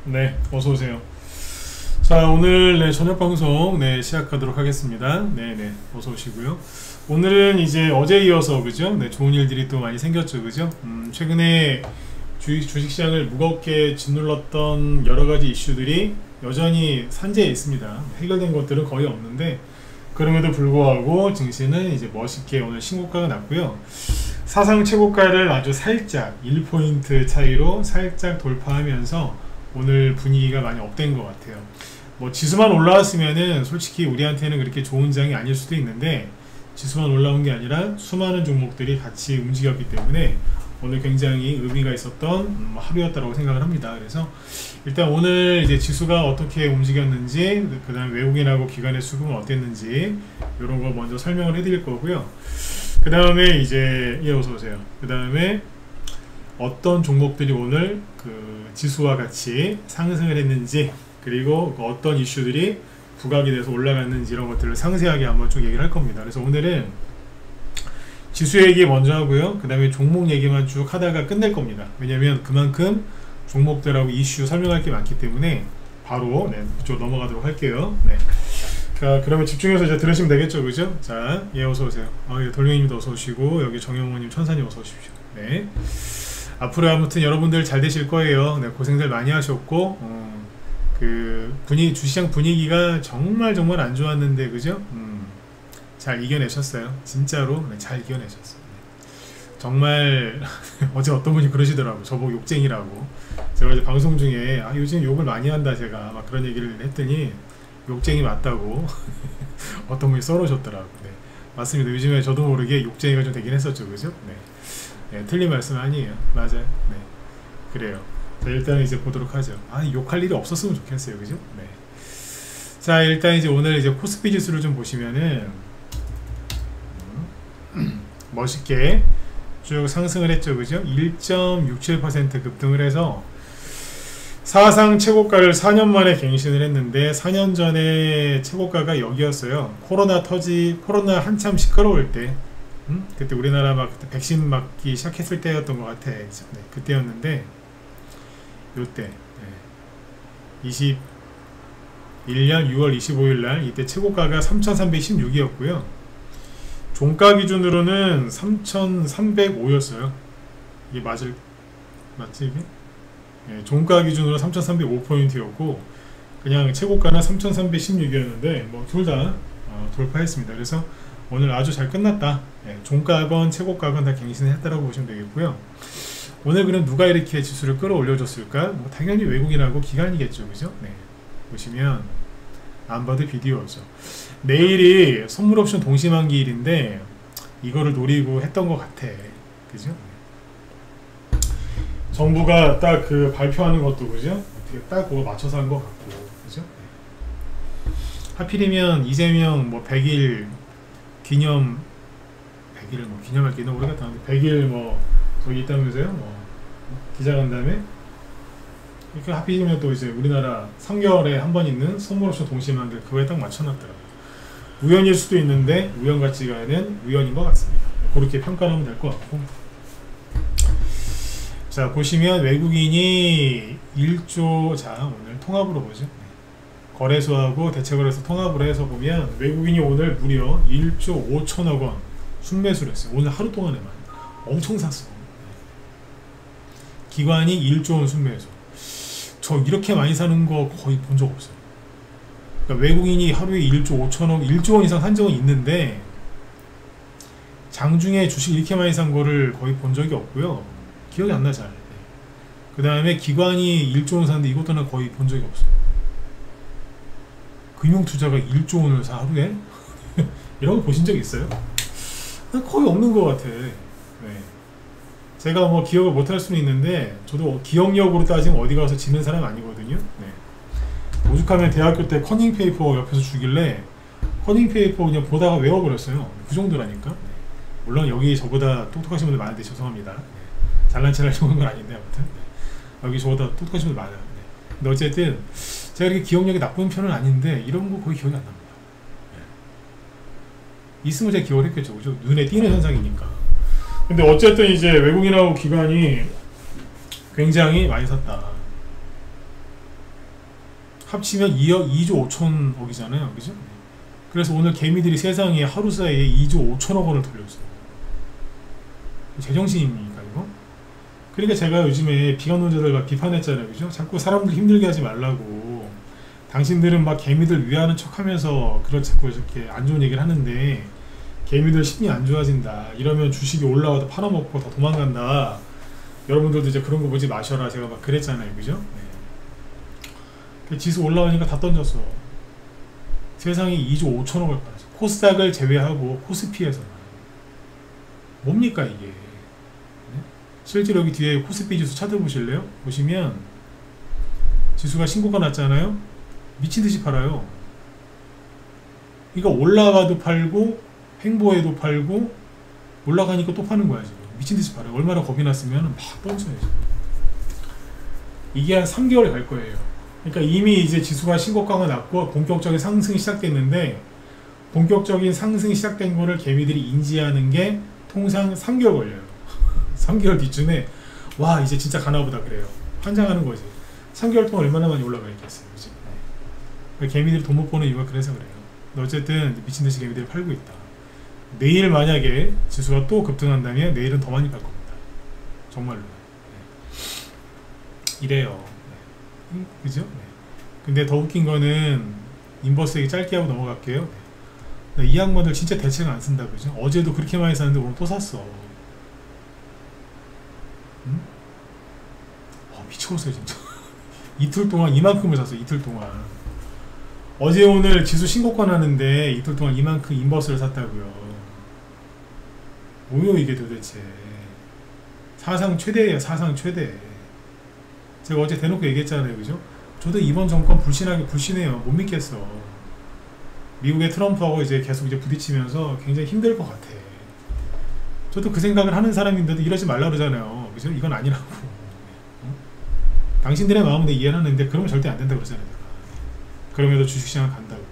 네, 어서오세요. 자, 오늘 저녁 방송 시작하도록 하겠습니다. 네네, 어서오시고요. 오늘은 이제 어제 이어서, 그죠? 네, 좋은 일들이 또 많이 생겼죠, 그죠? 최근에 주식시장을 무겁게 짓눌렀던 여러가지 이슈들이 여전히 산재해 있습니다. 해결된 것들은 거의 없는데, 그럼에도 불구하고 증시는 이제 멋있게 오늘 신고가가 났고요. 사상 최고가를 아주 살짝 1포인트 차이로 살짝 돌파하면서 오늘 분위기가 많이 업된 것 같아요. 뭐 지수만 올라왔으면은 솔직히 우리한테는 그렇게 좋은 장이 아닐 수도 있는데, 지수만 올라온 게 아니라 수많은 종목들이 같이 움직였기 때문에 오늘 굉장히 의미가 있었던 하루였다고 생각을 합니다. 그래서 일단 오늘 이제 지수가 어떻게 움직였는지, 그 다음에 외국인하고 기관의 수급은 어땠는지 이런 거 먼저 설명을 해드릴 거고요. 그 다음에 이제 어서오세요. 그 다음에 어떤 종목들이 오늘 그 지수와 같이 상승을 했는지, 그리고 어떤 이슈들이 부각이 돼서 올라갔는지 이런 것들을 상세하게 한번 쭉 얘기를 할 겁니다. 그래서 오늘은 지수 얘기 먼저 하고요. 그 다음에 종목 얘기만 쭉 하다가 끝낼 겁니다. 왜냐면 그만큼 종목들하고 이슈 설명할 게 많기 때문에 바로 그쪽 넘어가도록 할게요. 네. 자, 그러면 집중해서 이제 들으시면 되겠죠, 그죠? 자, 어서오세요. 돌멩이님도 어서오시고, 여기 정영호님, 천사님 어서오십시오. 네. 앞으로 아무튼 여러분들 잘 되실 거예요. 네, 고생들 많이 하셨고, 그 주시장 분위기가 정말 안 좋았는데, 그죠? 잘 이겨내셨어요. 진짜로 잘 이겨내셨어요. 정말 어제 어떤 분이 그러시더라고. 저보고 욕쟁이라고. 제가 이제 방송 중에 요즘 욕을 많이 한다 제가 막 그런 얘기를 했더니 욕쟁이 맞다고 어떤 분이 써놓으셨더라고. 네, 맞습니다. 요즘에 저도 모르게 욕쟁이가 좀 되긴 했었죠, 그죠? 네. 네, 틀린 말씀 아니에요. 맞아요. 네, 그래요. 자, 일단 이제 보도록 하죠. 욕할 일이 없었으면 좋겠어요, 그죠? 네. 자, 일단 이제 오늘 이제 코스피 지수를 좀 보시면은 멋있게 쭉 상승을 했죠, 그죠? 1.67% 급등을 해서 사상 최고가를 4년 만에 갱신을 했는데, 4년 전에 최고가가 여기였어요. 코로나 한참 시끄러울 때, 그때 우리나라 막 그때 백신 맞기 시작했을 때였던 것 같아. 네, 그때였는데 요때 21년 6월 25일날 이때 최고가가 3,316이었고요 종가 기준으로는 3,305였어요 이게 맞지 이게? 네, 종가 기준으로 3,305포인트였고 그냥 최고가는 3,316이었는데 뭐 둘 다 돌파했습니다. 그래서 오늘 아주 잘 끝났다. 네, 종가건 최고가건 다 갱신했다라고 보시면 되겠고요. 오늘 그럼 누가 이렇게 지수를 끌어올려줬을까? 뭐 당연히 외국인하고 기관이겠죠, 그죠? 네, 보시면 안 봐도 비디오죠. 내일이 선물옵션 동시만기일인데 이거를 노리고 했던 것 같아, 그죠? 정부가 딱 그 발표하는 것도, 그죠? 어떻게 딱 그거 맞춰서 한 것 같고, 그죠? 네. 하필이면 이재명 뭐 100일 기념 100일을 뭐 기념할 기는 모르겠다. 100일 뭐 저기 있다면서요? 뭐 기자간담회? 이렇게 하필이면 또 이제 우리나라 3개월에 한 번 있는 선물옵션 동시만기를 그거에 딱 맞춰놨더라고요. 우연일 수도 있는데 우연 같지가 않은 우연인 것 같습니다. 그렇게 평가하면 될 것 같고. 자, 보시면 외국인이 1조, 자 오늘 통합으로 보죠. 거래소하고 대체거래소 통합을 해서 보면 외국인이 오늘 무려 1조 5천억 원 순매수를 했어요. 오늘 하루 동안에만 엄청 샀어. 기관이 1조 원 순매수. 저 이렇게 많이 사는 거 거의 본 적 없어요. 그러니까 외국인이 하루에 1조 5천억 1조 원 이상 산 적은 있는데 장중에 주식 이렇게 많이 산 거를 거의 본 적이 없고요. 기억이 안 나 잘. 그 다음에 기관이 1조 원 샀는데 이것도 는 거의 본 적이 없어요. 금융투자가 1조 원을 사 하루에? 이런 거 보신 적 있어요? 거의 없는 것 같아. 네. 제가 뭐 기억을 못할 수는 있는데 저도 기억력으로 따지면 어디 가서 지는 사람 아니거든요. 네. 오죽하면 대학교 때 커닝페이퍼 옆에서 주길래 커닝페이퍼 그냥 보다가 외워버렸어요. 그 정도라니까. 네. 물론 여기 저보다 똑똑하신 분들 많은데 죄송합니다. 네. 잘난 체 할 정도는 아닌데 아무튼 여기 저보다 똑똑하신 분들 많아요. 네. 근데 어쨌든 제가 이렇게 기억력이 나쁜 편은 아닌데 이런 거 거의 기억이 안 납니다. 네. 있으면 제가 기억을 했겠죠, 그죠? 눈에 띄는 현상이니까. 근데 어쨌든 이제 외국인하고 기관이 굉장히 많이 샀다. 합치면 2억 2조 5천억이잖아요. 그죠? 그래서 오늘 개미들이 세상에 하루 사이에 2조 5천억 원을 돌렸어요. 제정신입니까 이거? 그러니까 제가 요즘에 비관론자들과 비판했잖아요. 그죠? 자꾸 사람들 힘들게 하지 말라고. 당신들은 막 개미들 위하는 척 하면서 자꾸 이렇게 안 좋은 얘기를 하는데 개미들 심리 안 좋아진다. 이러면 주식이 올라와도 팔아먹고 다 도망간다. 여러분들도 이제 그런 거 보지 마셔라. 제가 막 그랬잖아요. 그죠? 네. 지수 올라오니까 다 던졌어. 세상에 2조 5천억을 팔았어. 코스닥을 제외하고 코스피에서. 뭡니까 이게? 네? 실제로 여기 뒤에 코스피 지수 차트 보실래요? 보시면 지수가 신고가 났잖아요. 미친듯이 팔아요. 그러니까 올라가도 팔고 횡보해도 팔고 올라가니까 또 파는 거야 지금. 미친듯이 팔아요. 얼마나 겁이 났으면 막 던져야지. 이게 한 3개월 갈 거예요. 그러니까 이미 이제 지수가 신고가가 났고 본격적인 상승이 시작됐는데 본격적인 상승이 시작된 거를 개미들이 인지하는 게 통상 3개월 걸려요. 3개월 뒤쯤에 와 이제 진짜 가나보다 그래요. 환장하는 거지. 3개월 동안 얼마나 많이 올라가 있겠어요. 그치? 네. 개미들이 돈 못 버는 이유가 그래서 그래요. 어쨌든 미친듯이 개미들이 팔고 있다. 내일 만약에 지수가 또 급등한다면 내일은 더 많이 팔 겁니다. 정말로. 네. 이래요. 네. 그죠? 네. 근데 더 웃긴 거는 인버스 얘기 짧게 하고 넘어갈게요. 네. 이 양반들 진짜 대책 안 쓴다. 그죠? 어제도 그렇게 많이 샀는데 오늘 또 샀어. 응? 미쳐버렸어요 진짜. 이틀 동안 이만큼을 샀어. 이틀 동안. 어제 오늘 지수 신고가 나는데 이틀 동안 이만큼 인버스를 샀다고요. 뭐요 이게 도대체. 사상 최대예요. 사상 최대. 제가 어제 대놓고 얘기했잖아요. 그죠? 저도 이번 정권 불신해요. 못 믿겠어. 미국의 트럼프하고 이제 계속 이제 부딪히면서 굉장히 힘들 것 같아. 저도 그 생각을 하는 사람인데도 이러지 말라 그러잖아요. 그죠? 이건 아니라고. 어? 당신들의 마음은 이해는 하는데 그러면 절대 안 된다고 그러잖아요. 그럼에도 주식시장 간다고.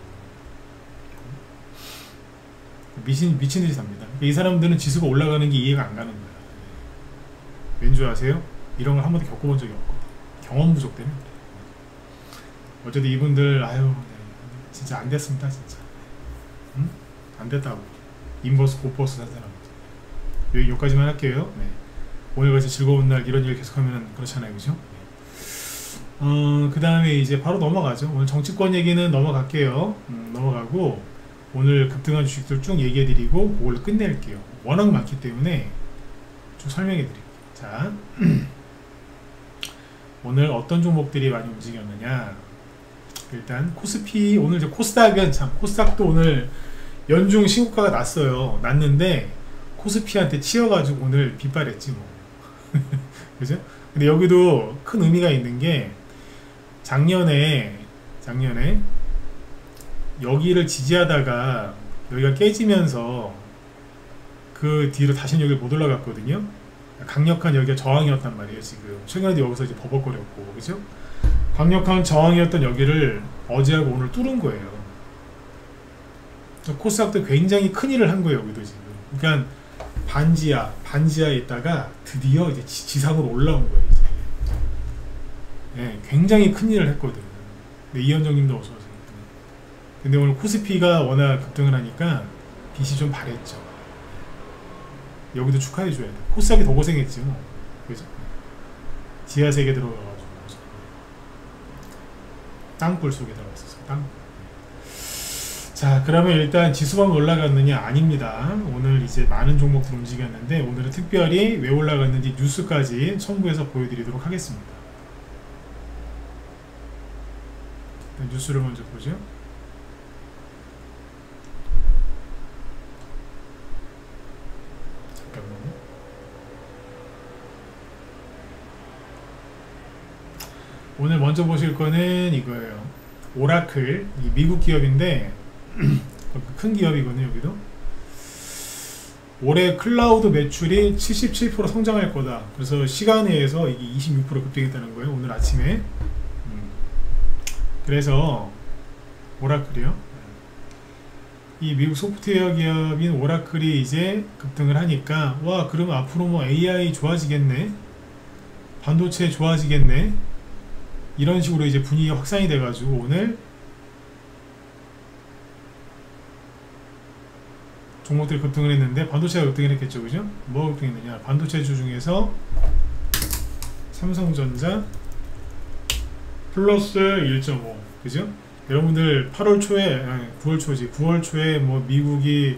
미친 듯이 삽니다. 이 사람들은 지수가 올라가는 게 이해가 안 가는 거야. 왠지 아세요? 이런 걸 한 번도 겪어본 적이 없고 경험 부족 때문에 그래. 어쨌든 이분들 아유 네. 진짜 안 됐습니다 진짜. 응? 안 됐다고. 인버스 고버스 산 사람들. 여기까지만 할게요. 네. 오늘 그래서 즐거운 날 이런 일 계속하면 그렇잖아요. 그죠? 그 다음에 이제 바로 넘어가죠. 오늘 정치권 얘기는 넘어갈게요. 넘어가고 오늘 급등한 주식들 쭉 얘기해드리고 그걸로 끝낼게요. 워낙 많기 때문에 쭉 설명해드릴게요. 자, 오늘 어떤 종목들이 많이 움직였느냐. 일단 코스피 오늘 이제 코스닥은 참 코스닥도 오늘 연중 신고가가 났어요. 났는데 코스피한테 치여가지고 오늘 빗발했지 뭐. 그죠? 근데 여기도 큰 의미가 있는 게 작년에 여기를 지지하다가 여기가 깨지면서 그 뒤로 다시는 여기를 못 올라갔거든요. 강력한 여기가 저항이었단 말이에요. 지금 최근에도 여기서 이제 버벅거렸고, 그죠? 강력한 저항이었던 여기를 어제하고 오늘 뚫은 거예요. 코스닥도 굉장히 큰 일을 한 거예요. 여기도 지금. 그러니까 반지하에 있다가 드디어 이제 지상으로 올라온 거예요. 이제. 네, 굉장히 큰 일을 했거든. 네, 이현정님도 어서 오세요. 근데 오늘 코스피가 워낙 급등을 하니까 빛이 좀 바랬죠. 여기도 축하해줘야 돼. 코스닥이 더 고생했지 뭐. 그죠? 지하세계 들어가가지고 땅굴 속에 들어갔었어. 땅굴. 자, 그러면 일단 지수만 올라갔느냐? 아닙니다. 오늘 이제 많은 종목들 움직였는데 오늘은 특별히 왜 올라갔는지 뉴스까지 첨부해서 보여드리도록 하겠습니다. 일단 뉴스를 먼저 보죠. 잠깐만요. 오늘 먼저 보실 거는 이거예요. 오라클, 이 미국 기업인데 큰 기업이거든요. 여기도 올해 클라우드 매출이 77% 성장할 거다. 그래서 시간에 의해서 이게 26% 급등했다는 거예요. 오늘 아침에. 그래서 오라클이요. 이 미국 소프트웨어 기업인 오라클이 이제 급등을 하니까 와 그러면 앞으로 뭐 AI 좋아지겠네, 반도체 좋아지겠네, 이런 식으로 이제 분위기가 확산이 돼가지고 오늘 종목들이 급등을 했는데 반도체가 급등을 했겠죠, 그죠? 뭐가 급등했느냐? 반도체주 중에서 삼성전자 플러스 1.5, 그죠? 여러분들 8월 초에, 아니 9월 초지, 9월 초에 뭐 미국이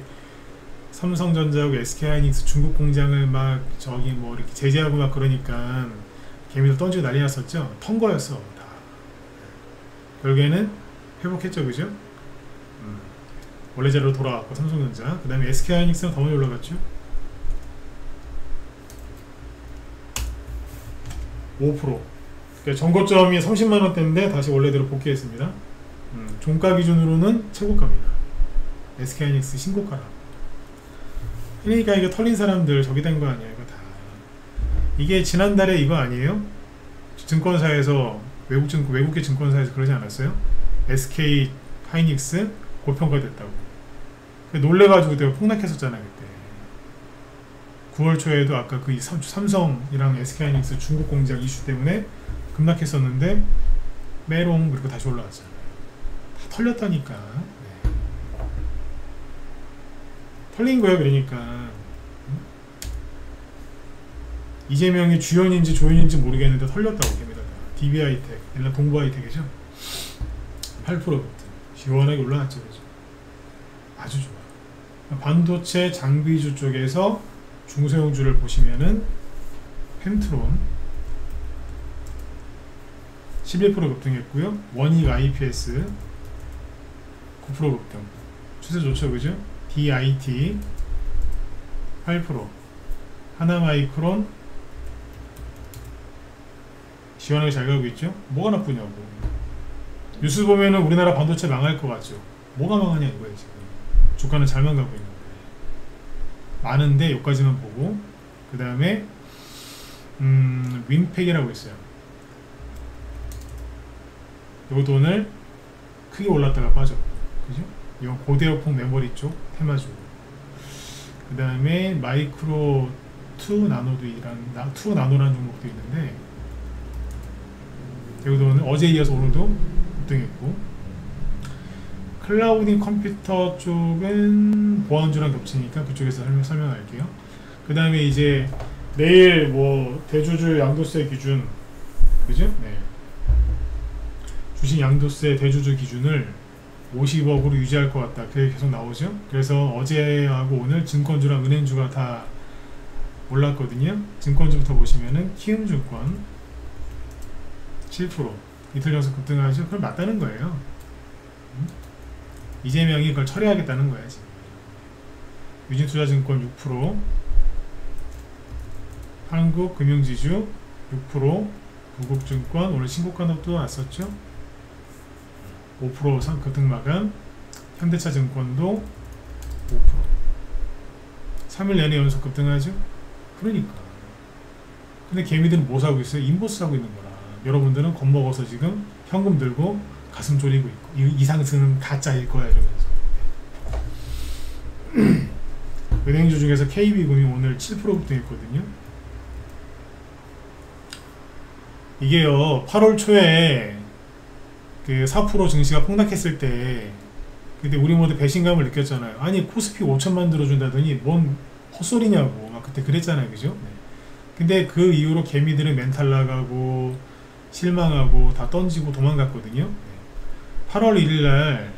삼성전자하고 SK하이닉스 중국 공장을 막 저기 뭐 이렇게 제재하고 막 그러니까 개미들 던지고 난리 났었죠? 턴 거였어, 다. 결국에는 회복했죠, 그죠? 원래 자리로 돌아왔고 삼성전자, 그 다음에 SK하이닉스는 더 많이 올라갔죠. 5%. 그러니까 전고점이 30만원대인데 다시 원래대로 복귀했습니다. 종가 기준으로는 최고가입니다. SK하이닉스 신고가라. 그러니까 이게 털린 사람들 저기 된 거 아니에요, 이거 다. 이게 지난달에 이거 아니에요? 증권사에서 외국계 증권사에서 그러지 않았어요? SK 하이닉스 고평가됐다고. 놀래가지고 내가 폭락했었잖아요, 그때. 9월 초에도 아까 그 삼성이랑 SK하이닉스 중국 공장 이슈 때문에 급락했었는데 메롱 그리고 다시 올라왔잖아요. 다 털렸다니까. 네. 털린 거야, 그러니까. 이재명이 주연인지 조연인지 모르겠는데 털렸다고 걔네가 다. DB하이텍, 일단 동부하이텍이죠. 8% 급등. 시원하게 올라왔죠, 그죠? 아주 좋아. 반도체 장비주 쪽에서 중소형주를 보시면은 펜트론 11% 급등했고요. 원익 IPS 9% 급등. 추세 좋죠, 그죠? DIT 8%. 하나마이크론 시원하게 잘 가고 있죠? 뭐가 나쁘냐고. 뉴스 보면은 우리나라 반도체 망할 것 같죠? 뭐가 망하냐 이거예요, 지금. 주가는 잘만 가고 있는데. 많은데 여기까지만 보고, 그 다음에 윈팩이라고 있어요. 이것도 오늘 크게 올랐다가 빠졌고, 그죠? 이건 고대역폭 메모리 쪽 테마주. 그 다음에 마이크로 2나노라는 종목도 있는데, 여기도 오늘 어제 이어서 오늘도 급등했고, 클라우딩 컴퓨터 쪽은 보안주랑 겹치니까 그쪽에서 설명할게요. 그 다음에 이제 내일 뭐 대주주 양도세 기준, 그죠? 네. 주식 양도세 대주주 기준을 50억으로 유지할 것 같다. 그게 계속 나오죠. 그래서 어제하고 오늘 증권주랑 은행주가 다 올랐거든요. 증권주부터 보시면은 키움증권 7%, 이틀 연속 급등하죠. 그럼 맞다는 거예요. 이재명이 그걸 처리하겠다는 거야, 지금. 유진투자증권 6%, 한국금융지주 6%, 부국증권 오늘 신고가도 또 왔었죠. 5% 급등 마감, 현대차증권도 5%. 3일 내내 연속 급등하죠. 그러니까. 근데 개미들은 뭐 사고 있어요? 인보스 사고 있는 거라. 여러분들은 겁먹어서 지금 현금 들고 가슴 졸이고 있고, 이 상승은 가짜일 거야 이러면서. 은행주 중에서 KB금융 오늘 7% 급등했거든요. 이게요, 8월 초에 그 4% 증시가 폭락했을 때, 그때 우리 모두 배신감을 느꼈잖아요. 아니 코스피 5천만 들어준다더니 뭔 헛소리냐고 막 그때 그랬잖아요, 그죠? 근데 그 이후로 개미들은 멘탈 나가고 실망하고 다 던지고 도망갔거든요. 8월 1일날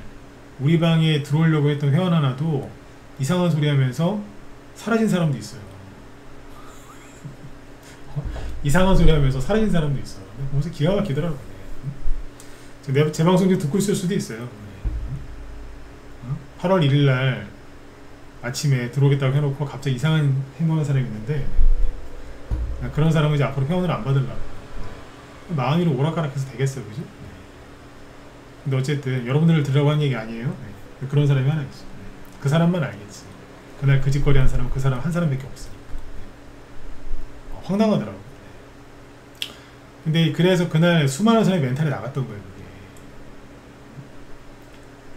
우리 방에 들어오려고 했던 회원 하나도 이상한 소리 하면서 사라진 사람도 있어요. 이상한 소리 하면서 사라진 사람도 있어요. 보면서 기가 막히더라고요. 제 방송 중 듣고 있을 수도 있어요. 8월 1일날 아침에 들어오겠다고 해놓고 갑자기 이상한 행동하는 사람이 있는데, 그런 사람은 이제 앞으로 회원을 안 받으려고. 마음이로 오락가락해서 되겠어요, 그죠? 근데 어쨌든 여러분들을 들으라고 한 얘기 아니에요. 그런 사람이 하나 있어. 그 사람만 알겠지. 그날 그 짓거리 한 사람은 그 사람 한 사람밖에 없으니까. 황당하더라고. 근데 그래서 그날 수많은 사람이 멘탈이 나갔던 거예요, 그게.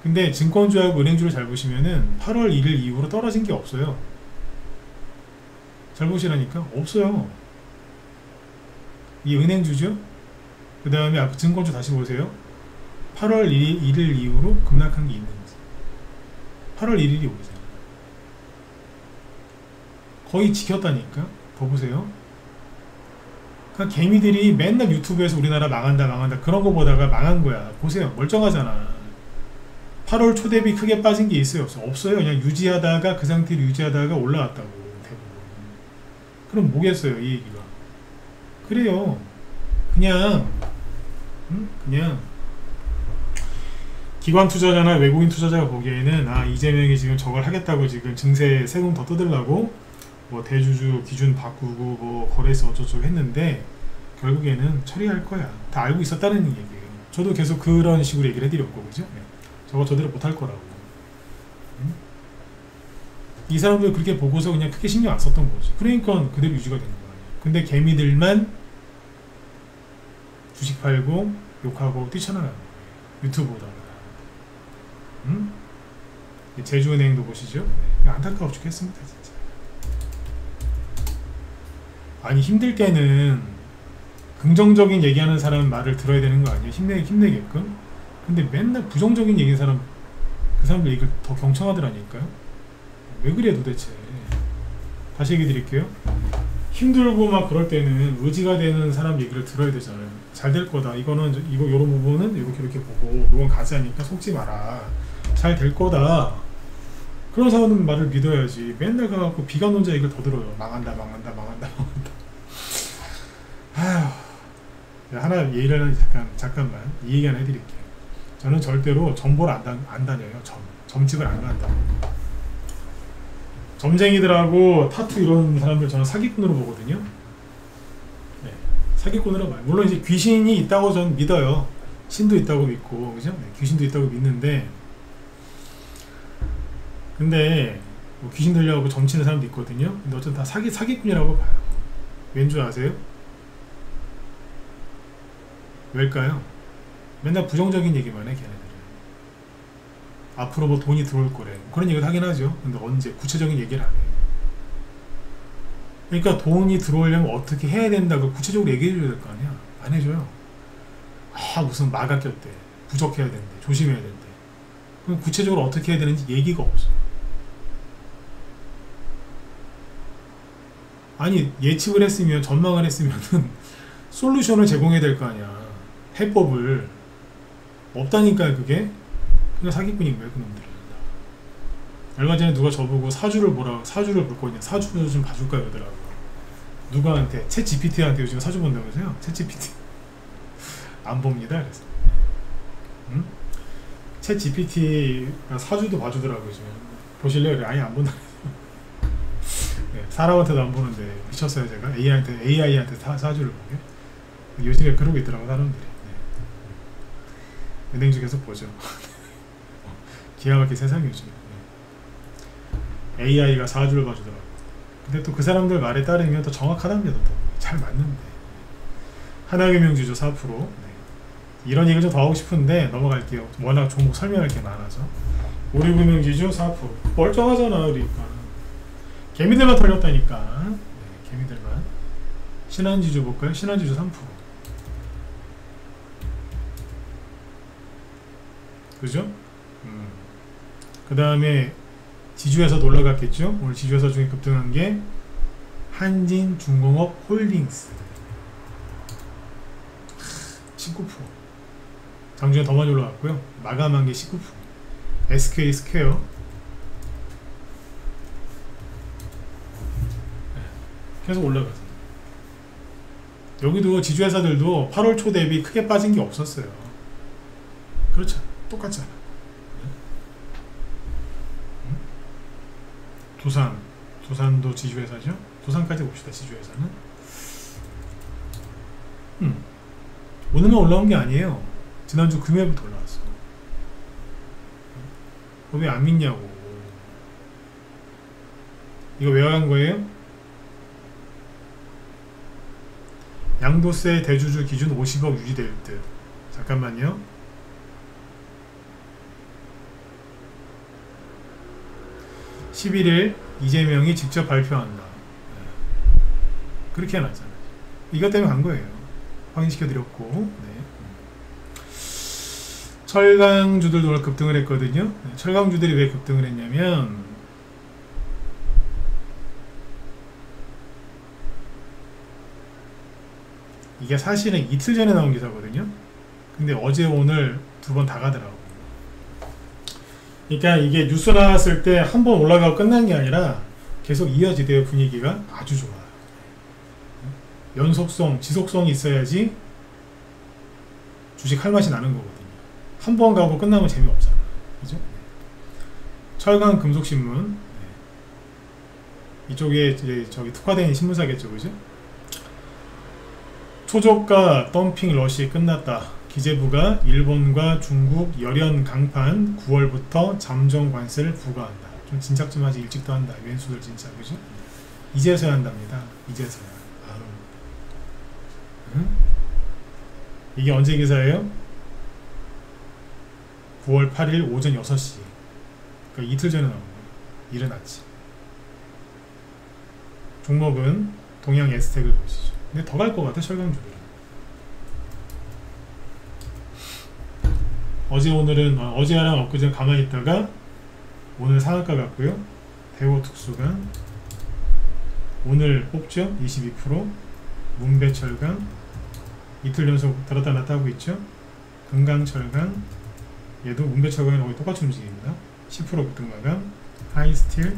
근데 증권주하고 은행주를 잘 보시면은 8월 1일 이후로 떨어진 게 없어요. 잘 보시라니까 없어요. 이 은행주죠. 그 다음에 아까 증권주 다시 보세요. 8월 1일 이후로 급락한 게 있는지. 8월 1일이 오잖아. 거의 지켰다니까. 더 보세요. 그러니까 개미들이 맨날 유튜브에서 우리나라 망한다 망한다 그런 거 보다가 망한 거야. 보세요. 멀쩡하잖아. 8월 초 대비 크게 빠진 게 있어요? 없어요. 그냥 유지하다가 그 상태로 유지하다가 올라왔다고 대부분. 그럼 뭐겠어요 이 얘기가. 그래요. 그냥 그냥 기관 투자자나 외국인 투자자가 보기에는 아 이재명이 지금 저걸 하겠다고 지금 증세 세금 더 뜯으려고 뭐 대주주 기준 바꾸고 뭐 거래소 어쩌고저쩌고 했는데 결국에는 처리할 거야. 다 알고 있었다는 얘기예요. 저도 계속 그런 식으로 얘기를 해드렸고 그죠? 네. 저거 저대로 못할 거라고. 이 사람들 그렇게 보고서 그냥 크게 신경 안 썼던 거지. 그러니까 그대로 유지가 되는 거 아니야. 근데 개미들만 주식 팔고 욕하고 뛰쳐나가는 거예요. 유튜브 보다가. 제주은행도 보시죠. 네. 안타까워 죽겠습니다 진짜. 아니 힘들 때는 긍정적인 얘기하는 사람 말을 들어야 되는 거 아니에요? 힘내게끔. 근데 맨날 부정적인 얘기하는 사람, 그 사람들 얘기를 더 경청하더라니까요. 왜 그래 도대체. 다시 얘기 드릴게요. 힘들고 막 그럴 때는 의지가 되는 사람 얘기를 들어야 되잖아요. 잘 될 거다. 이거는 요런 부분은 이렇게 보고 이건 가짜니까 속지 마라. 잘 될 거다. 그런 사람 말을 믿어야지. 맨날 가갖고 비관론자 얘기를 더 들어요. 망한다. 아휴. 하나 예를 잠깐만 이 얘기 하나 해드릴게요. 저는 절대로 점보를 안 다녀요. 점집을 안 간다. 점쟁이들하고 타투 이런 사람들 저는 사기꾼으로 보거든요. 네, 사기꾼으로 봐요. 물론 이제 귀신이 있다고 저는 믿어요. 신도 있다고 믿고, 그죠? 네, 귀신도 있다고 믿는데, 근데 뭐 귀신 들려고 점치는 사람도 있거든요. 근데 어쨌든 다 사기꾼이라고 봐요. 왠 줄 아세요? 왜일까요? 맨날 부정적인 얘기만 해 걔네들은. 앞으로 뭐 돈이 들어올 거래 그런 얘기를 하긴 하죠. 근데 언제 구체적인 얘기를 안 해요. 그러니까 돈이 들어오려면 어떻게 해야 된다고 구체적으로 얘기해 줘야 될 거 아니야. 안 해줘요. 아 무슨 마가 꼈대, 부족해야 된대, 조심해야 된대. 그럼 구체적으로 어떻게 해야 되는지 얘기가 없어. 아니 예측을 했으면, 전망을 했으면은 솔루션을 제공해야 될 거 아니야. 해법을. 없다니까요 그게. 그냥 사기꾼인 거예요 그놈들은. 얼마 전에 누가 저보고 사주를 볼 거냐, 사주 좀 봐줄까 그러더라고요. 누구한테? 챗 GPT한테 요즘 사주 본다고 해서요. 챗 GPT 안 봅니다. 그래서 챗 GPT가 사주도 봐주더라고요. 지금 보실래요? 그래, 아예 안 본다. 네, 사람한테도 안 보는데 미쳤어요 제가. AI한테 사주를 보게. 요즘에 그러고 있더라고 사람들이. 네. 은행 중에서 보죠. 기가 막힌 세상이 요즘. AI가 사주를 봐주더라고. 근데 또 그 사람들 말에 따르면 또 정확하답니다. 또 잘 맞는데. 하나금융주주 4%. 네. 이런 얘기 좀 더 하고 싶은데 넘어갈게요. 워낙 종목 설명할 게 많아서. 우리금융지주 4%. 멀쩡하잖아. 그러니까 개미들만 털렸다니까. 네, 개미들만. 신한지주 볼까요? 신한지주 3%. 그죠? 그 다음에 지주회사 올라갔겠죠? 오늘 지주회사 중에 급등한 게 한진중공업 홀딩스 19%. 장중에 더 많이 올라갔고요. 마감한 게 19%. SK 스퀘어 계속 올라가서. 여기도 지주회사들도 8월 초 대비 크게 빠진 게 없었어요. 그렇죠. 똑같잖아. 두산도 지주회사죠. 두산까지 봅시다. 지주회사는 오늘만 올라온 게 아니에요. 지난주 금요일부터 올라왔어. 왜 안 믿냐고. 이거 왜 한 거예요? 양도세 대주주 기준 50억 유지될 듯. 잠깐만요. (11일) 이재명이 직접 발표한다. 그렇게 해놨잖아요. 이것 때문에 간 거예요. 확인시켜드렸고. 네. 철강주들도 오늘 급등을 했거든요. 네, 철강주들이 왜 급등을 했냐면 이게 사실은 이틀 전에 나온 기사거든요. 근데 어제 오늘 두 번 다 가더라고요. 그러니까 이게 뉴스 나왔을 때 한 번 올라가고 끝난 게 아니라 계속 이어지대요. 분위기가 아주 좋아요. 연속성, 지속성이 있어야지 주식 할 맛이 나는 거거든요. 한 번 가고 끝나면 재미없잖아. 그죠? 철강 금속신문. 이쪽에 이제 저기 특화된 신문사겠죠. 그죠? 초저가 덤핑 러시 끝났다. 기재부가 일본과 중국 열연 강판 9월부터 잠정 관세를 부과한다. 좀 진작 좀 하지 일찍도 한다. 왼수들 진짜 그죠? 이제서야 한답니다. 이제서야. 아유. 응? 이게 언제 기사예요? 9월 8일 오전 6시. 그러니까 이틀 전에 나온 거예요. 일어났지. 종목은 동양 에스텍을 보시죠. 근데 더 갈 것 같아. 철강주들은. 어제 오늘은 어제랑 엊그제 가만히 있다가 오늘 상한가 갔고요. 대우특수가 오늘 뽑죠. 22%. 문배철강 이틀 연속 들었다 놨다 하고 있죠. 금강철강 얘도 문배철강이랑 거의 똑같이 움직입니다. 10% 급등 마감. 하이스틸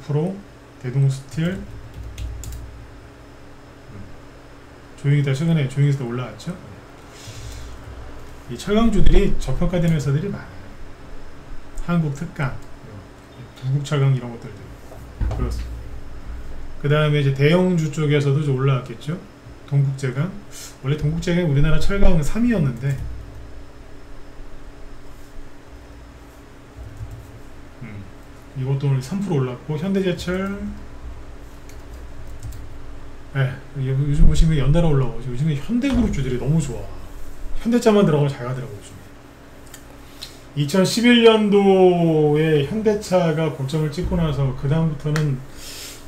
6%. 대동스틸 조용히다. 최근에 조용히서 올라왔죠. 이 철강주들이 저평가되는 회사들이 많아요. 한국특강, 부국철강 이런 것들도 그렇습니다. 그 다음에 이제 대형주 쪽에서도 좀 올라왔겠죠. 동국제강. 원래 동국제강이 우리나라 철강 3위였는데 이것도 오늘 3% 올랐고, 현대제철 요즘 보시면 연달아 올라오죠. 요즘에 현대그룹주들이 너무 좋아. 현대차만 들어가면 잘 가더라고요. 요즘에 2011년도에 현대차가 고점을 찍고 나서 그 다음부터는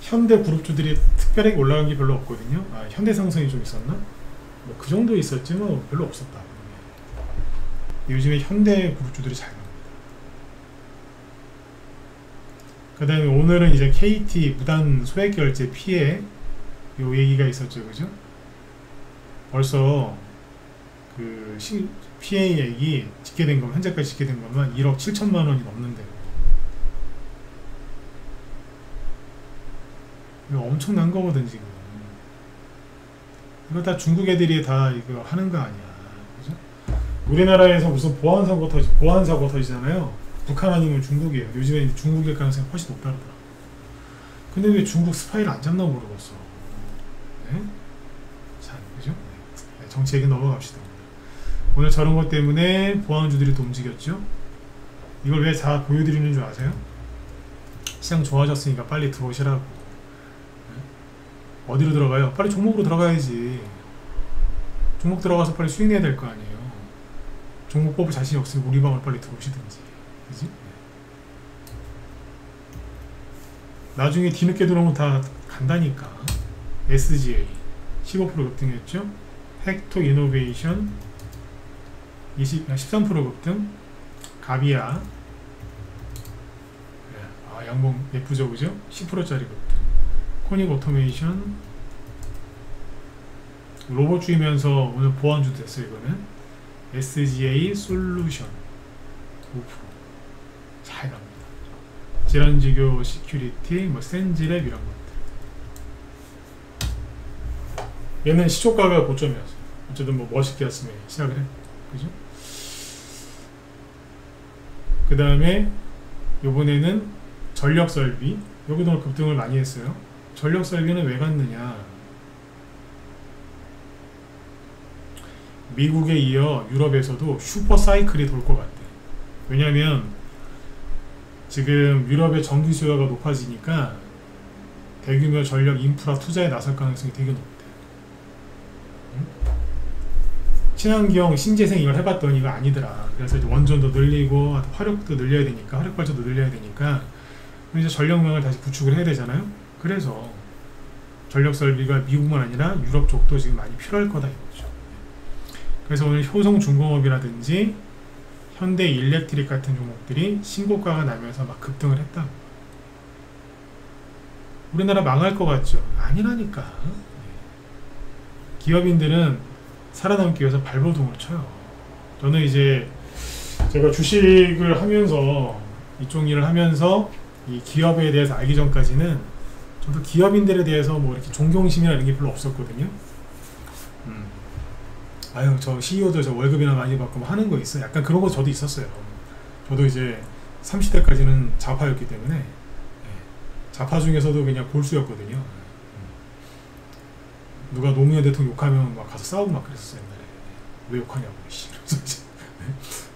현대그룹주들이 특별하게 올라간 게 별로 없거든요. 현대상승이 좀 있었나? 뭐 그 정도 있었지 뭐 별로 없었다. 요즘에 현대그룹주들이 잘 갑니다. 그 다음에 오늘은 이제 KT 무단 소액결제 피해 요 얘기가 있었죠. 그죠? 벌써 그 피해액이 집계된 건, 현재까지 집계된 것만 1억 7천만 원이 넘는데 이거 엄청난 거거든 지금. 이거 다 중국 애들이 다 이거 하는 거 아니야. 그죠? 우리나라에서 무슨 보안사고 터지잖아요. 북한 아니면 중국이에요. 요즘에 중국일 가능성이 훨씬 높다 그러더라. 근데 왜 중국 스파이를 안 잡나 모르겠어. 네? 자, 그죠? 네. 정치 얘기 넘어갑시다. 오늘 저런 것 때문에 보안주들이 또 움직였죠. 이걸 왜 다 보여드리는 줄 아세요? 시장 좋아졌으니까 빨리 들어오시라고. 네? 어디로 들어가요? 빨리 종목으로 들어가야지. 종목 들어가서 빨리 수익 내야 될 거 아니에요. 종목 뽑을 자신이 없으면 우리 방을 빨리 들어오시든지. 그지? 네. 나중에 뒤늦게 들어오면 다 간다니까. SGA 15% 급등했죠. 헥토 이노베이션 13% 급등. 가비아 양봉 예쁘죠. 그죠? 10%짜리 급등. 코닉 오토메이션 로봇주이면서 오늘 보안주 됐어요. 이거는 SGA 솔루션 5% 잘 갑니다. 질환지교 시큐리티, 뭐 센지랩 이런 것들. 얘는 시초가가 고점이었어요. 어쨌든 뭐 멋있게 했으면 시작을 해. 그죠? 그 다음에 요번에는 전력설비. 여기도 오늘 급등을 많이 했어요. 전력설비는 왜 갔느냐? 미국에 이어 유럽에서도 슈퍼사이클이 돌 것 같아. 왜냐면 지금 유럽의 전기 수요가 높아지니까 대규모 전력 인프라 투자에 나설 가능성이 되게 높대. 친환경 신재생 이걸 해봤더니 이거 아니더라. 그래서 이제 원전도 늘리고 화력도 늘려야 되니까, 화력 발전도 늘려야 되니까 이제 전력망을 다시 구축을 해야 되잖아요. 그래서 전력 설비가 미국만 아니라 유럽 쪽도 지금 많이 필요할 거다 이거죠. 그래서 오늘 효성중공업이라든지 현대일렉트릭 같은 종목들이 신고가가 나면서 막 급등을 했다. 우리나라 망할 것 같죠? 아니라니까. 기업인들은 살아남기 위해서 발버둥을 쳐요. 저는 이제 제가 주식을 하면서 이쪽 일을 하면서 이 기업에 대해서 알기 전까지는 저도 기업인들에 대해서 뭐 이렇게 존경심이나 이런 게 별로 없었거든요. 아유, 저 CEO들 저 월급이나 많이 받고 뭐 하는 거 있어. 약간 그런 거 저도 있었어요. 저도 이제 30대까지는 좌파였기 때문에 좌파 중에서도 그냥 골수였거든요. 누가 노무현 대통령 욕하면 막 가서 싸우고 막 그랬었어요. 옛날에. 왜 욕하냐고.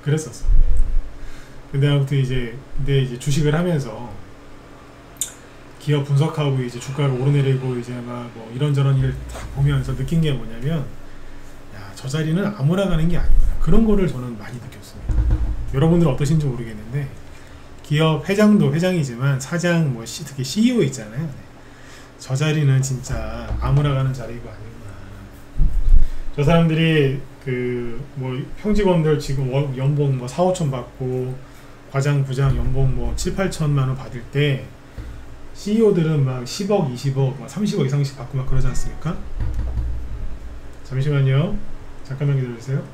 그랬었어. 근데 아무튼 이제 주식을 하면서 기업 분석하고 이제 주가를 오르내리고 이제 막 뭐 이런저런 일을 다 보면서 느낀 게 뭐냐면, 야, 저 자리는 아무나 가는 게 아니구나. 그런 거를 저는 많이 느꼈습니다. 여러분들은 어떠신지 모르겠는데, 기업 회장도 회장이지만 사장, 뭐 특히 CEO 있잖아요. 저 자리는 진짜 아무나 가는 자리가 아니구나. 저 사람들이 그 뭐 평직원들 지금 연봉 뭐 4, 5천 받고 과장, 부장 연봉 뭐 7, 8천만 원 받을 때 CEO들은 막 10억, 20억, 막 30억 이상씩 받고 막 그러지 않습니까? 잠시만요. 잠깐만 기다려주세요.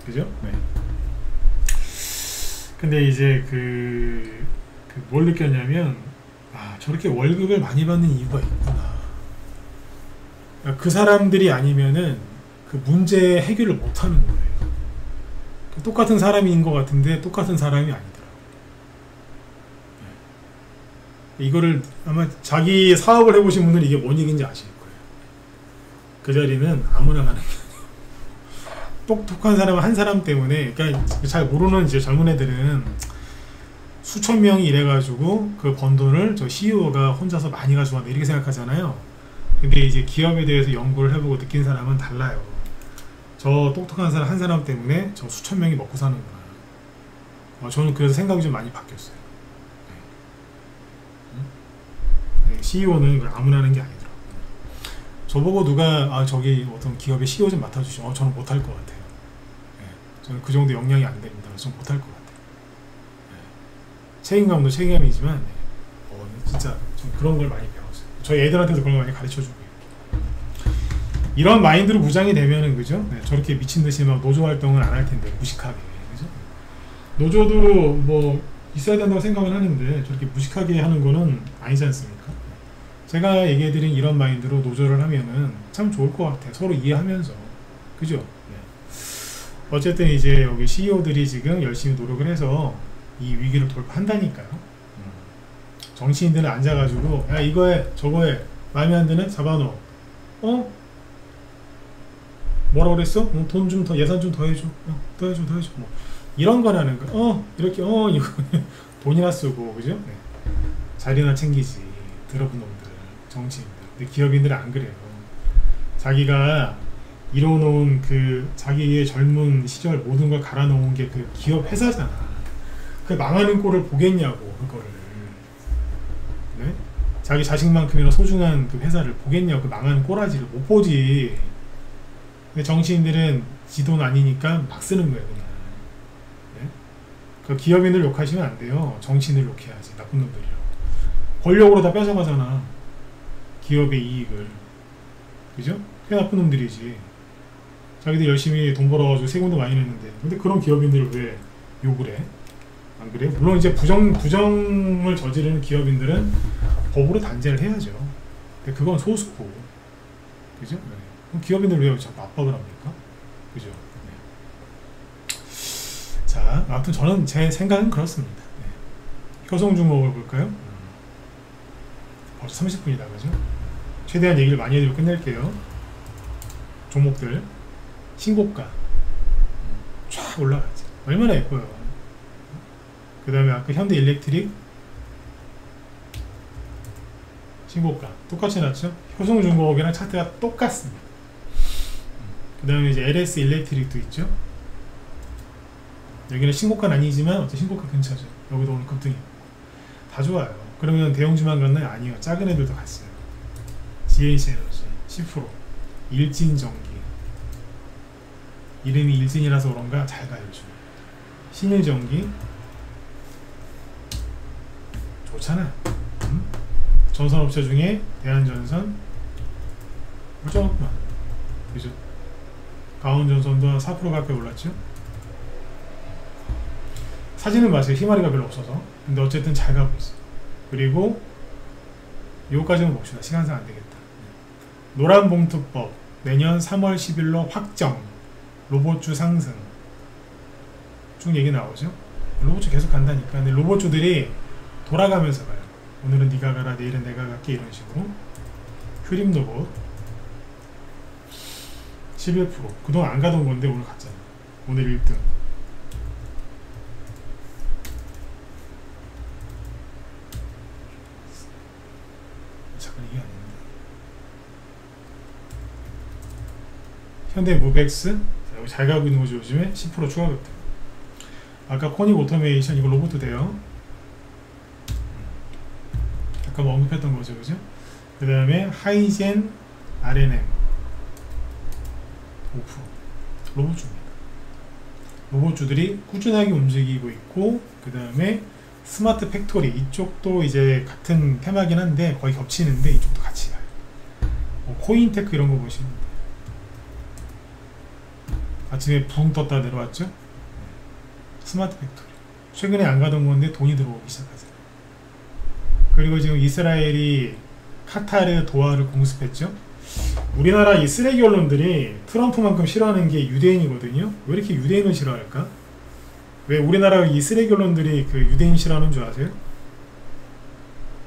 그죠? 네. 근데 이제 뭘 느꼈냐면, 아, 저렇게 월급을 많이 받는 이유가 있구나. 그 사람들이 아니면은 그 문제 해결을 못 하는 거예요. 똑같은 사람인 것 같은데 똑같은 사람이 아니더라고요. 이거를 아마 자기 사업을 해보신 분들은 이게 뭔 얘기인지 아실 거예요. 그 자리는 아무나 가는 게 아니에요. 똑똑한 사람은 한 사람 때문에, 그러니까 잘 모르는 이제 젊은 애들은 수천 명이 일해가지고 그 번 돈을 저 CEO가 혼자서 많이 가져간다 이렇게 생각하잖아요. 근데 이제 기업에 대해서 연구를 해보고 느낀 사람은 달라요. 저 똑똑한 사람 한 사람 때문에 저 수천 명이 먹고 사는구나. 저는 그래서 생각이 좀 많이 바뀌었어요. CEO는 아무나 하는 게 아니더라고요. 저보고 누가 저기 어떤 기업의 CEO 좀 맡아주시면 저는 못할 것 같아요. 저는 그 정도 역량이 안 됩니다. 저는 못할 것 같아요. 책임감도 책임감이지만 진짜 좀 그런 걸 많이 배웠어요. 저희 애들한테도 그런 걸 많이 가르쳐주고요. 이런 마인드로 무장이 되면은, 그죠? 저렇게 미친듯이 막 노조 활동을 안 할 텐데, 무식하게. 그죠? 노조도 뭐 있어야 된다고 생각은 하는데 저렇게 무식하게 하는 거는 아니지 않습니까? 제가 얘기해드린 이런 마인드로 노조를 하면은 참 좋을 것 같아요. 서로 이해하면서. 그죠? 네. 어쨌든 이제 여기 CEO들이 지금 열심히 노력을 해서 이 위기를 돌파한다니까요. 정치인들은 앉아가지고 야, 이거에 저거에 마음에 안 드네? 잡아넣어. 뭐라 그랬어? 돈 좀 더, 예산 좀 더 해줘. 더 해줘. 뭐 이런 거라는 거. 이렇게 이거 돈이나 쓰고, 그죠? 네. 자리나 챙기지. 더러운 놈들, 정치인들. 근데 기업인들은 안 그래요. 자기가 이뤄놓은 그 자기의 젊은 시절 모든 걸 갈아놓은 게 그 기업 회사잖아. 그 망하는 꼴을 보겠냐고, 그거를. 네? 자기 자식만큼이나 소중한 그 회사를 보겠냐고, 그 망하는 꼬라지를 못 보지. 근데 정치인들은 지 돈 아니니까 막 쓰는 거예요, 그냥. 네? 그 기업인을 욕하시면 안 돼요. 정치인을 욕해야지. 나쁜 놈들이라고. 권력으로 다 뺏어가잖아. 기업의 이익을. 그죠? 꽤 나쁜 놈들이지. 자기들 열심히 돈 벌어가지고 세금도 많이 냈는데. 근데 그런 기업인들을 왜 욕을 해? 안 그래요? 물론 이제 부정을 저지르는 기업인들은 법으로 단죄를 해야죠. 근데 그건 소수고. 그죠? 네. 그럼 기업인들 왜 자꾸 압박을 합니까? 그죠? 네. 자, 아무튼 저는 제 생각은 그렇습니다. 네. 효성중공업을 볼까요? 벌써 30분이다, 그죠? 최대한 얘기를 많이 해드리고 끝낼게요. 종목들 신고가 쫙 올라가죠. 얼마나 예뻐요. 그 다음에 아까 현대일렉트릭 신고가 똑같이 났죠? 효성중공업이랑 차트가 똑같습니다. 그 다음에 이제 LS 일렉트릭도 있죠. 여기는 신고가는 아니지만 어쨌든 신고가 근처죠. 여기도 오늘 급등이 다 좋아요. 그러면 대형주만 갔나요? 아니요. 작은 애들도 갔어요. GH 에너지 10%, 일진전기, 이름이 일진이라서 그런가 잘 가요. 요즘 신일전기 좋잖아. 전선업체 중에 대한전선 조금만, 그죠? 강원전선도 4% 가까이 올랐죠. 사진은 마세요. 희마리가 별로 없어서. 근데 어쨌든 잘 가고 있어. 그리고 요까지는 봅시다. 시간상 안되겠다. 노란봉투법 내년 3월 10일로 확정. 로봇주 상승 쭉 얘기 나오죠. 로봇주 계속 간다니까. 근데 로봇주들이 돌아가면서 가요. 오늘은 네가 가라, 내일은 내가 갈게, 이런 식으로. 휴림 로봇 11%. 그동안 안 가던 건데 오늘 갔잖아. 오늘 1등. 잠깐 이게 아닌데. 현대 무벡스 여기 잘 가고 있는 거죠. 요즘에 10% 추가 급등. 아까 코닉 오토메이션 이거 로봇도 돼요. 아까 뭐 언급했던 거죠, 그죠? 그 다음에 하이젠 RNM 5% 로봇주입니다. 로봇주들이 꾸준하게 움직이고 있고, 그 다음에 스마트 팩토리 이쪽도 이제 같은 테마긴 한데 거의 겹치는데 이쪽도 같이 가요. 코인테크 이런 거 보시면 돼요. 아침에 붕 떴다 내려왔죠? 스마트 팩토리 최근에 안 가던 건데 돈이 들어오기 시작하세요. 그리고 지금 이스라엘이 카타르, 도하를 공습했죠. 우리나라 이 쓰레기 언론들이 트럼프만큼 싫어하는 게 유대인이거든요. 왜 이렇게 유대인을 싫어할까? 왜 우리나라 이 쓰레기 언론들이 그 유대인 싫어하는 줄 아세요?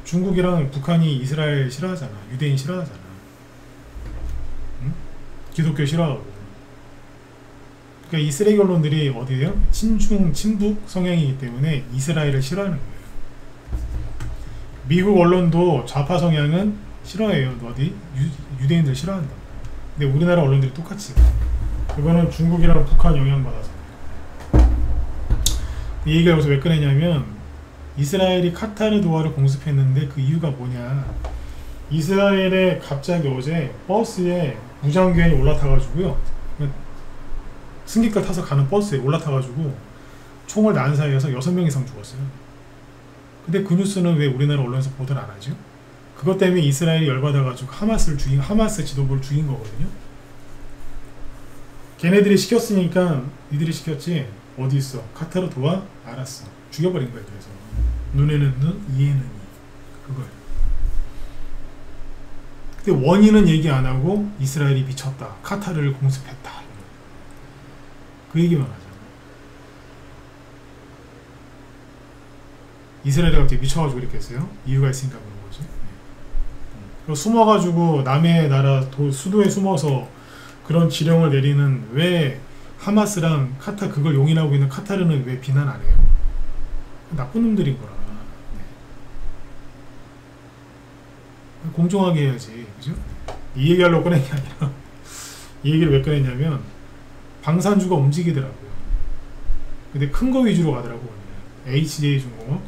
중국이랑 북한이 이스라엘 싫어하잖아. 유대인 싫어하잖아. 응? 기독교 싫어하거든. 그러니까 이 쓰레기 언론들이 어디에요? 친중, 친북 성향이기 때문에 이스라엘을 싫어하는 거예요. 미국 언론도 좌파 성향은 싫어해요. 어디? 유대인들 싫어한다. 근데 우리나라 언론들이 똑같이. 그거는 중국이랑 북한 영향받아서. 이 얘기가 여기서 왜 꺼내냐면, 이스라엘이 카타르, 도하를 공습했는데 그 이유가 뭐냐. 이스라엘에 갑자기 어제 버스에 무장교인이 올라타가지고요, 승객들 타서 가는 버스에 올라타가지고 총을 난 사이에서 6명 이상 죽었어요. 근데 그 뉴스는 왜 우리나라 언론에서 보도를 안 하죠? 그것 때문에 이스라엘이 열받아가지고 하마스 지도부를 죽인 거거든요. 걔네들이 시켰으니까 니들이 시켰지. 어디 있어? 카타르, 도하? 알았어. 죽여버린 거야. 그래서 눈에는 눈, 이에는 이. 그걸. 근데 원인은 얘기 안 하고 이스라엘이 미쳤다, 카타르를 공습했다, 그 얘기만 하잖아. 이스라엘이 갑자기 미쳐가지고 이렇게 했어요? 이유가 있으니까 그런 거지. 네. 숨어가지고 남의 나라 수도에 숨어서 그런 지령을 내리는, 왜 하마스랑 그걸 용인하고 있는 카타르는 왜 비난 안 해요? 나쁜 놈들인 거라. 네. 공정하게 해야지, 그죠? 이 얘기하려고 꺼낸 게 아니라 이 얘기를 왜 꺼냈냐면, 방산주가 움직이더라고요. 근데 큰 거 위주로 가더라고. HJ중공업.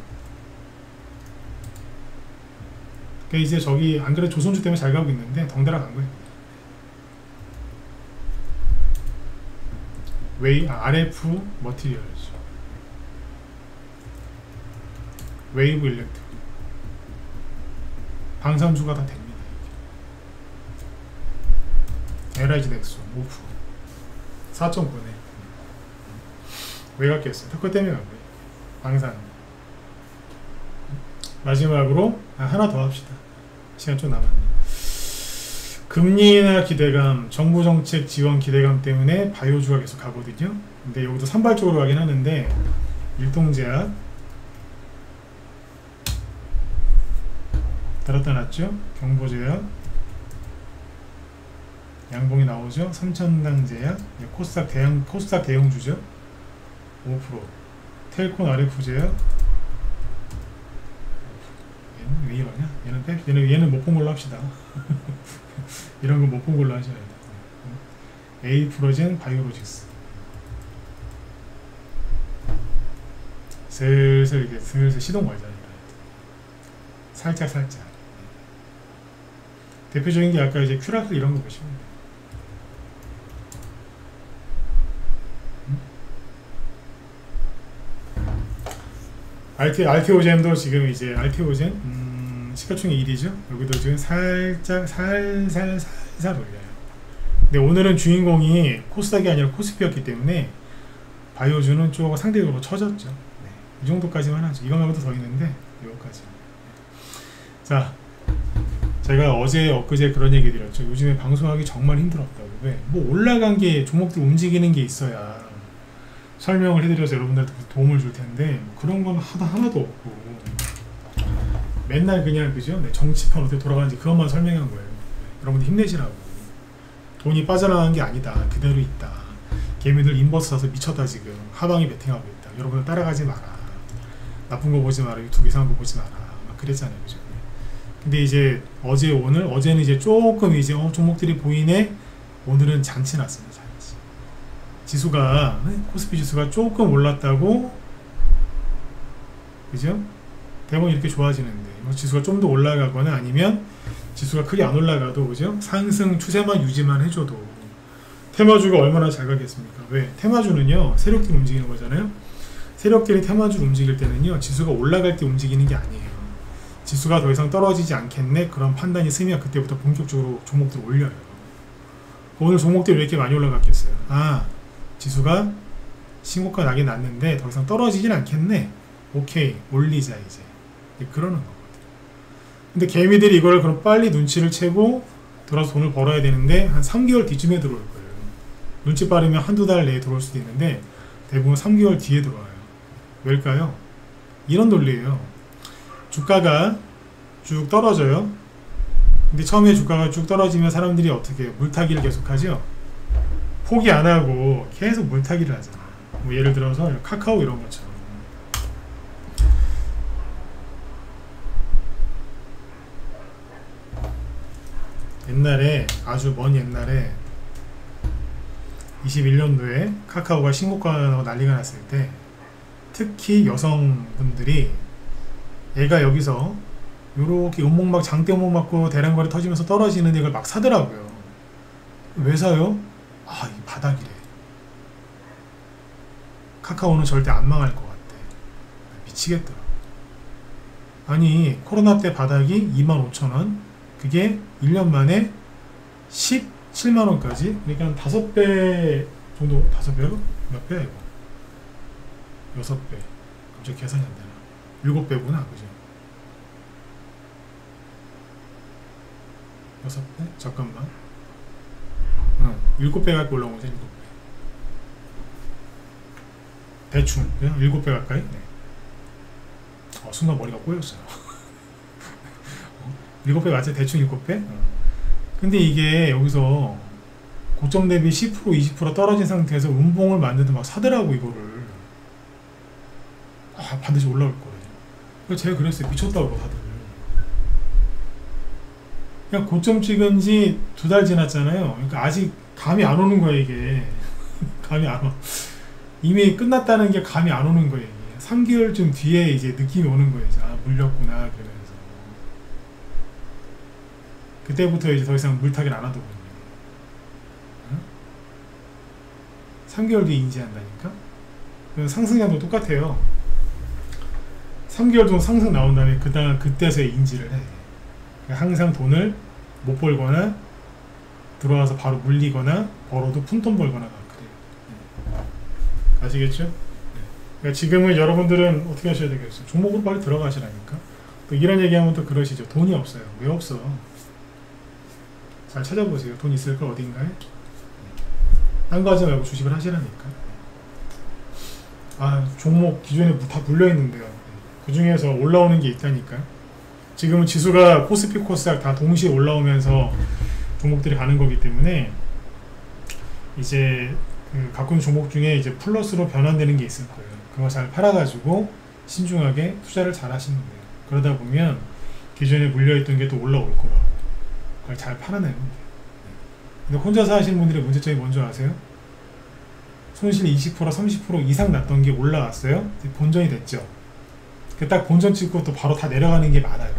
그러니까 이제 저기 안 그래 조선주 때문에 잘 가고 있는데 덩달아 간 거예요. RF 머티리얼즈, 웨이브 일렉트릭, 방산주가 다 됩니다. LIG 넥소 5%. 4.9네. 왜 갔겠어요? 특허 때문에 간 거예요. 방산. 마지막으로 하나 더 합시다. 시간 좀 남았네. 금리 인하 기대감, 정부 정책 지원 기대감 때문에 바이오주가 계속 가거든요. 근데 여기도 산발적으로 가긴 하는데, 일동제약 달았다 놨죠. 경보제약, 양봉이 나오죠. 삼천당제약, 코스닥 대형주죠. 5%. 텔콘 RF제약. 얘는 왜 이러냐? 얘는 못 본 걸로 합시다. 이런 거 못 본 걸로 하셔야 돼요. 에이프로젠 바이오로직스. 슬슬 시동 걸잖아요. 살짝 대표적인 게 아까 이제 큐라클 이런 거 보시면 돼요. 알테오젠도 지금 이제 알테오젠 시가총액 1위죠. 여기도 지금 살살 올려요. 근데 오늘은 주인공이 코스닥이 아니라 코스피였기 때문에 바이오주는 좀 상대적으로 처졌죠. 네. 이 정도까지만 하죠. 이거 말고도 더 있는데 이거까지. 자, 제가 어제 엊그제 그런 얘기 드렸죠. 요즘에 방송하기 정말 힘들었다고. 왜? 뭐 올라간 게 종목들 움직이는 게 있어야 설명을 해드려서 여러분들한테 도움을 줄 텐데 뭐 그런 건 하나도 없고 맨날 그냥 그죠? 네, 정치판 어떻게 돌아가는지 그것만 설명한 거예요. 여러분들 힘내시라고. 돈이 빠져나간 게 아니다. 그대로 있다. 개미들 인버스 사서 미쳤다 지금. 하방이 베팅하고 있다. 여러분들 따라가지 마라. 나쁜 거 보지 마라. 유튜브 이상한 거 보지 마라. 막 그랬잖아요. 그죠? 근데 이제 어제는 이제 조금 이제 종목들이 보이네. 오늘은 잔치 났습니다. 잔치. 지수가 코스피 지수가 조금 올랐다고 그죠? 대부분 이렇게 좋아지는데 지수가 좀 더 올라가거나 아니면 지수가 크게 안 올라가도 그죠? 상승 추세만 유지만 해줘도 테마주가 얼마나 잘 가겠습니까? 왜? 테마주는요 세력들이 움직이는 거잖아요. 세력들이 테마주를 움직일 때는요 지수가 올라갈 때 움직이는 게 아니에요. 지수가 더 이상 떨어지지 않겠네 그런 판단이 쓰면 그때부터 본격적으로 종목들을 올려요. 오늘 종목들이 왜 이렇게 많이 올라갔겠어요? 아, 지수가 신고가 나긴 났는데 더 이상 떨어지진 않겠네. 오케이, 올리자 이제. 그러는 거거든. 근데 개미들이 이걸 그럼 빨리 눈치를 채고 돌아서 돈을 벌어야 되는데 한 3개월 뒤쯤에 들어올 거예요. 눈치 빠르면 한두 달 내에 들어올 수도 있는데 대부분 3개월 뒤에 들어와요. 왜일까요? 이런 논리예요. 주가가 쭉 떨어져요. 근데 처음에 주가가 쭉 떨어지면 사람들이 어떻게 해요? 물타기를 계속하죠. 포기 안 하고 계속 물타기를 하잖아. 뭐 예를 들어서 카카오 이런 것처럼. 옛날에 아주 먼 옛날에 21년도에 카카오가 신고가 나고 난리가 났을 때 특히 여성분들이 얘가 여기서 요렇게 운목막 장대 운목 맞고 대량거래 터지면서 떨어지는 이걸 막 사더라고요. 왜 사요? 아, 이 바닥이래. 카카오는 절대 안 망할 것 같대. 미치겠더라. 아니 코로나 때 바닥이 25,000원 그게 1년 만에 17만원까지 그러니까 한 5배 정도 5배요? 몇 배야 이거? 6배 갑자기 계산이 안 되나? 7배구나 그죠? 6배? 잠깐만 7배 가까이 올라온 거죠. 7배 대충 그냥 7배 가까이? 네. 순간 머리가 꼬였어요. 7배 맞지? 대충 7배? 근데 이게 여기서 고점 대비 10% 20% 떨어진 상태에서 음봉을 만드도 막 사더라고 이거를. 아, 반드시 올라올 거래. 그래서 제가 그랬어요. 미쳤다고 다들. 그냥 고점 찍은 지 2달 지났잖아요. 그러니까 아직 감이 안 오는 거야 이게. 감이 안 와. 이미 끝났다는 게 감이 안 오는 거예요. 이게. 3개월쯤 뒤에 이제 느낌이 오는 거예요. 아, 물렸구나 그러면서. 그때부터 이제 더 이상 물타기를 안 하더군요. 응? 3개월 뒤에 인지한다니까? 상승량도 똑같아요. 3개월 정도 상승 나온 다음에 그때서야 인지를 해. 항상 돈을 못 벌거나 들어와서 바로 물리거나 벌어도 푼돈 벌거나 그래요. 아시겠죠? 그러니까 지금은 여러분들은 어떻게 하셔야 되겠어요? 종목으로 빨리 들어가시라니까. 또 이런 얘기하면 또 그러시죠. 돈이 없어요. 왜 없어? 잘 찾아보세요. 돈 있을 거 어딘가에? 딴 거 하지 말고 주식을 하시라니까. 아, 종목 기존에 다 물려있는데요. 그 중에서 올라오는 게 있다니까. 지금은 지수가 코스피 코스닥 다 동시에 올라오면서 종목들이 가는 거기 때문에 이제 그 갖고 있는 종목 중에 이제 플러스로 변환되는 게 있을 거예요. 그거 잘 팔아가지고 신중하게 투자를 잘 하시면 돼요. 그러다 보면 기존에 물려있던 게 또 올라올 거라고. 그걸 잘 팔아내면 돼요. 근데 혼자서 하시는 분들의 문제점이 뭔지 아세요? 손실이 20% 30% 이상 났던 게 올라왔어요. 본전이 됐죠. 딱 본전 찍고 또 바로 다 내려가는 게 많아요.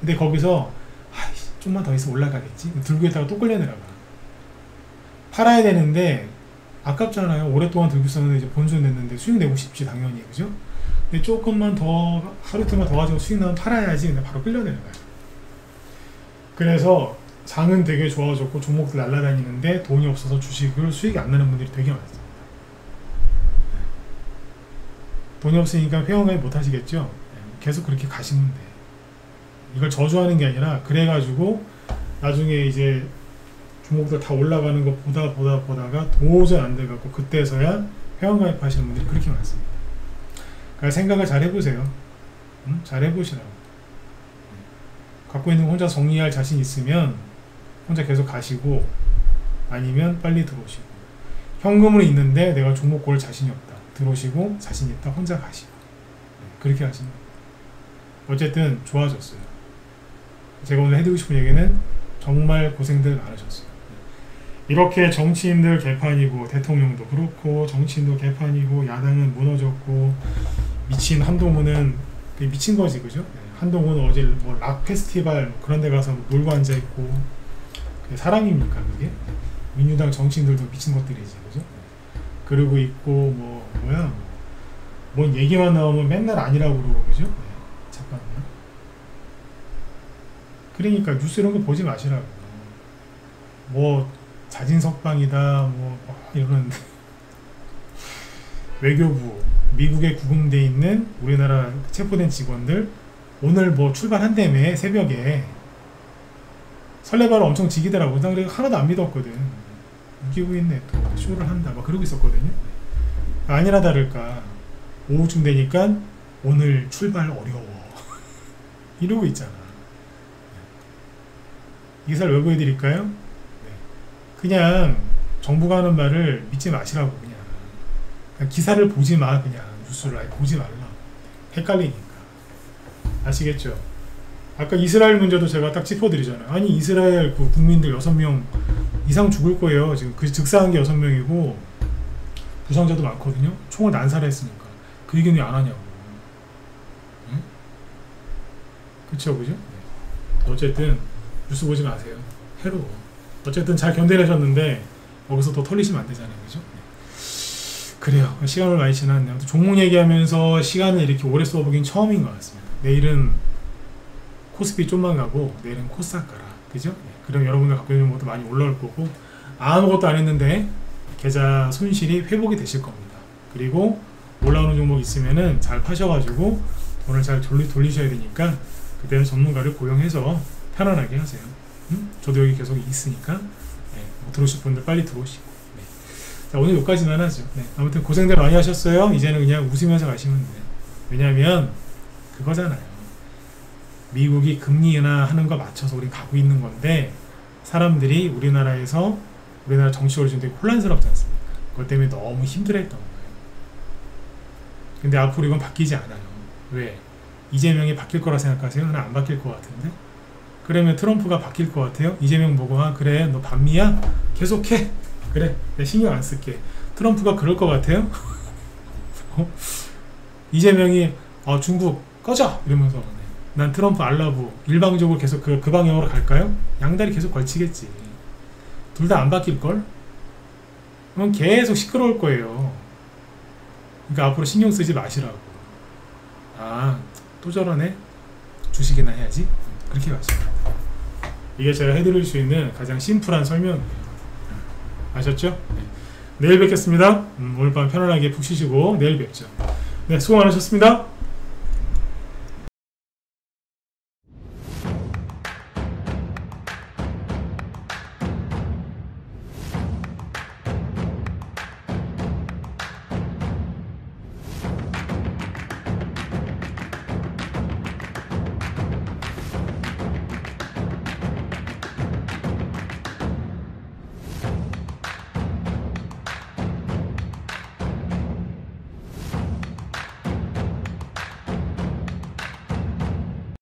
근데 거기서 아이씨, 좀만 더 있으면 올라가겠지. 들고 있다가 또 끌려 내려가. 팔아야 되는데 아깝잖아요. 오랫동안 들고 있었는데 이제 본전 냈는데 수익 내고 싶지 당연히, 그죠? 근데 조금만 더, 하루 이틀만 더 가지고 수익 나면 팔아야지. 근데 바로 끌려 내려가요. 그래서 장은 되게 좋아졌고 종목들 날아다니는데 돈이 없어서 주식을 수익이 안 나는 분들이 되게 많습니다. 돈이 없으니까 회원가입 못 하시겠죠? 계속 그렇게 가시면 돼. 이걸 저주하는 게 아니라 그래가지고 나중에 이제 종목들 다 올라가는 거 보다가 도저히 안 돼갖고 그때서야 회원가입 하시는 분들이 그렇게 많습니다. 그러니까 생각을 잘 해보세요. 잘 해보시라고. 갖고 있는 거 혼자 정리할 자신 있으면 혼자 계속 가시고, 아니면 빨리 들어오시고, 현금은 있는데 내가 종목 고를 자신이 없다, 들어오시고, 자신 있다, 혼자 가시고, 그렇게 하시면 어쨌든 좋아졌어요. 제가 오늘 해드리고 싶은 얘기는 정말 고생들 많으셨어요. 이렇게 정치인들 개판이고, 대통령도 그렇고, 정치인도 개판이고, 야당은 무너졌고, 미친 한동훈은 미친 거지, 그죠? 한동훈은 어제 뭐 락 페스티벌 그런 데 가서 놀고 앉아있고, 그게 사람입니까, 그게? 민주당 정치인들도 미친 것들이지, 그죠? 그러고 있고, 뭔 얘기만 나오면 맨날 아니라고 그러고, 그죠? 네, 잠깐만요. 그러니까 뉴스 이런 거 보지 마시라고. 뭐 자진석방이다, 이런 외교부, 미국에 구금돼 있는 우리나라 체포된 직원들 오늘 뭐 출발한다며, 새벽에. 설레발을 엄청 지기더라고. 나 그래 하나도 안 믿었거든. 웃기고 있네, 또 쇼를 한다 막 그러고 있었거든요. 아니나 다를까 오후쯤 되니까 오늘 출발 어려워 이러고 있잖아. 이 기사를 왜 보여드릴까요? 그냥 정부가 하는 말을 믿지 마시라고. 그냥 기사를 보지 마. 그냥 뉴스를 아예 보지 말라. 헷갈리니까. 아시겠죠? 아까 이스라엘 문제도 제가 딱 짚어드리잖아요. 아니 이스라엘 그 국민들 6명 이상 죽을 거예요. 지금 그 즉사한 게 6명이고 부상자도 많거든요. 총을 난사했으니까 그 얘기는 왜 안 하냐고. 응? 그쵸, 그죠? 네. 어쨌든 뉴스 보지 마세요. 해로워. 어쨌든 잘 견뎌내셨는데 거기서 더 털리시면 안 되잖아요, 그죠? 네. 그래요. 시간을 많이 지났네요. 종목 얘기하면서 시간을 이렇게 오래 써보긴 처음인 것 같습니다. 내일은 코스피 좀만 가고 내일은 코스닥 가라, 그죠? 네. 그럼 여러분들 갖고 있는 것도 많이 올라올 거고, 아무것도 안 했는데 계좌 손실이 회복이 되실 겁니다. 그리고 올라오는 종목 있으면은 잘 파셔가지고 돈을 잘 돌리셔야 되니까 그때는 전문가를 고용해서 편안하게 하세요. 저도 여기 계속 있으니까. 네. 들어오실 분들 빨리 들어오시고. 네. 자, 오늘 여기까지만 하죠. 네. 아무튼 고생들 많이 하셨어요. 이제는 그냥 웃으면서 가시면 돼요. 왜냐하면 그거잖아요. 미국이 금리 인하하는 거 맞춰서 우리 가고 있는 건데, 사람들이 우리나라 정치적으로 좀 되게 혼란스럽지 않습니까? 그것 때문에 너무 힘들어했던 거예요. 근데 앞으로 이건 바뀌지 않아요. 왜? 이재명이 바뀔 거라 생각하세요? 나는 안 바뀔 것 같은데? 그러면 트럼프가 바뀔 것 같아요? 이재명 보고, 그래 너 반미야? 계속해. 그래 내 신경 안 쓸게. 트럼프가 그럴 것 같아요? 이재명이 중국 꺼져! 이러면서 난 트럼프 알라브 일방적으로 계속 그 방향으로 갈까요? 양다리 계속 걸치겠지. 둘 다 안 바뀔걸? 그럼 계속 시끄러울 거예요. 그러니까 앞으로 신경 쓰지 마시라고. 또 저러네? 주식이나 해야지? 그렇게 가시면 이게 제가 해드릴 수 있는 가장 심플한 설명이에요. 아셨죠? 네. 내일 뵙겠습니다. 오늘 밤 편안하게 푹 쉬시고 내일 뵙죠. 네, 수고 많으셨습니다.